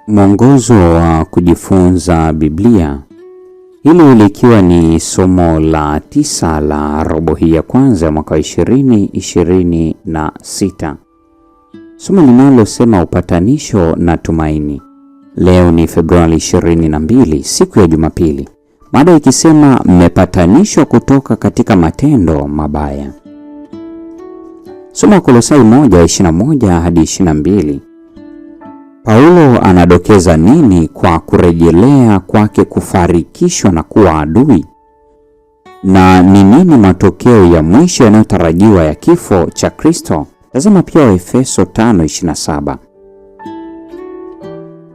Mwongozo wa kujifunza Biblia. Hili likiwa ni somo la 9 la robo hii ya kwanza ya mwaka 2026. Somo linalosema upatanisho na tumaini. Leo ni Februari 22, siku ya Jumapili. Mada ikisema mmepatanishwa kutoka katika matendo mabaya. Somo la Kolosai 1:21 hadi 22. Paulo anadokeza nini kwa kurejelea kwake kufarikishwa na kuwa adui? Na ni nini matokeo ya mwisho yanayotarajiwa ya kifo cha Kristo? Tazama pia Waefeso 5:27.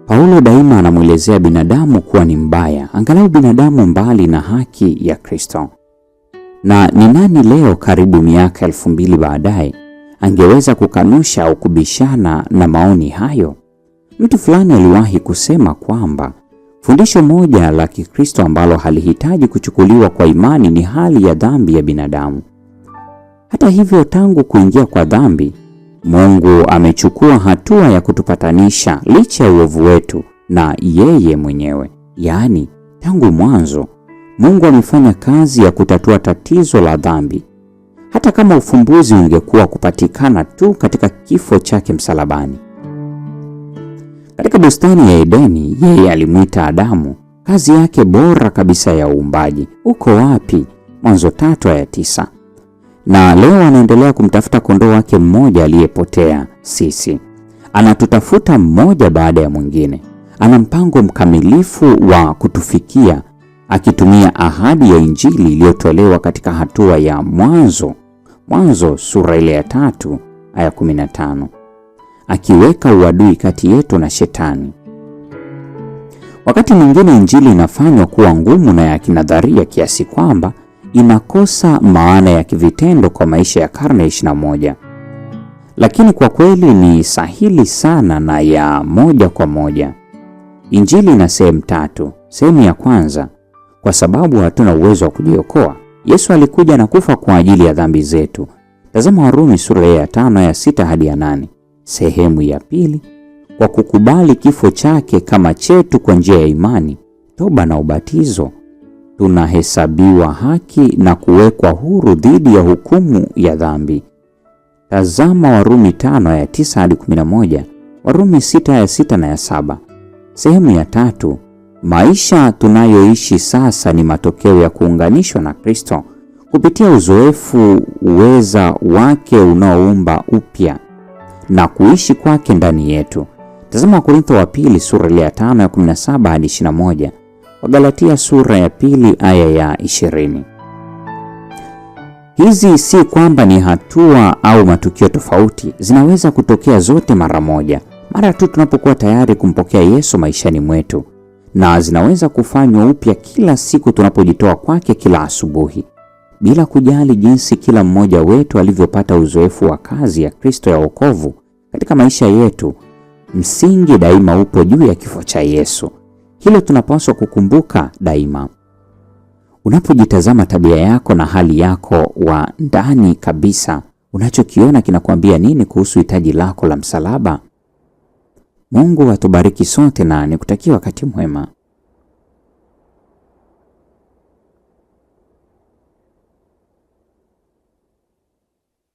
Paulo daima anamwelezea binadamu kuwa ni mbaya, angalau binadamu mbali na haki ya Kristo. Na ni nani leo karibu miaka 2000 baadaye angeweza kukanusha au kubishana na maoni hayo? Mtu fulani aliwahi kusema kwamba fundisho moja la Kikristo ambalo halihitaji kuchukuliwa kwa imani ni hali ya dhambi ya binadamu. Hata hivyo, tangu kuingia kwa dhambi, Mungu amechukua hatua ya kutupatanisha licha ya uovu wetu na yeye mwenyewe. Yaani, tangu mwanzo, Mungu amefanya kazi ya kutatua tatizo la dhambi. Hata kama ufumbuzi ungekuwa kupatikana tu katika kifo chake msalabani. Katika bustani ya Edeni, yeye alimwita Adamu, kazi yake bora kabisa ya uumbaji. Uko wapi? Mwanzo 3:9. Na leo anaendelea kumtafuta kondoo wake mmoja aliyepotea, sisi. Anatutafuta mmoja baada ya mwingine. Ana mpango mkamilifu wa kutufikia, akitumia ahadi ya Injili iliyotolewa katika hatua ya Mwanzo sura ile ya 3 aya 15. Akiweka uadui kati yetu na Shetani. Wakati mwingine Injili inafanywa kuwa ngumu na ya kinadharia kiasi kwamba inakosa maana ya kivitendo kwa maisha ya karne 21. Lakini kwa kweli ni sahili sana na ya moja kwa moja. Injili ina sehemu 3. Sehemu ya kwanza, kwa sababu hatuna uwezo wa kujiokoa, Yesu alikuja na kufa kwa ajili ya dhambi zetu. Tazama Warumi sura ya 5 ya 6 hadi ya 8. Sehemu ya pili, kwa kukubali kifo chake kama chetu kwa njia ya imani, toba na ubatizo, tunahesabiwa haki na kuwekwa huru dhidi ya hukumu ya dhambi. Tazama Warumi 5 ya 9 hadi 11, Warumi 6 ya 6 na ya 7. Sehemu ya 3, maisha tunayoishi sasa ni matokeo ya kuunganishwa na Kristo kupitia uzoefu uweza wake unaoumba upya na kuishi kwake ndani yetu. Tazama Wakorintho wa pili sura ya 5 ya 17 hadi 21, Wagalatia sura ya 2 aya ya 20. Hizi si kwamba ni hatua au matukio tofauti, zinaweza kutokea zote mara moja, mara tu tunapokuwa tayari kumpokea Yesu maishani mwetu, na zinaweza kufanywa upya kila siku tunapojitoa kwake kila asubuhi. Bila kujali jinsi kila mmoja wetu alivyopata uzoefu wa kazi ya Kristo ya wokovu katika maisha yetu, msingi daima upo juu ya kifo cha Yesu. Hilo tunapaswa kukumbuka daima. Unapojitazama tabia yako na hali yako wa ndani kabisa, unachokiona kinakuambia nini kuhusu hitaji lako la msalaba? Mungu atubariki sote na nikutakia wakati mwema.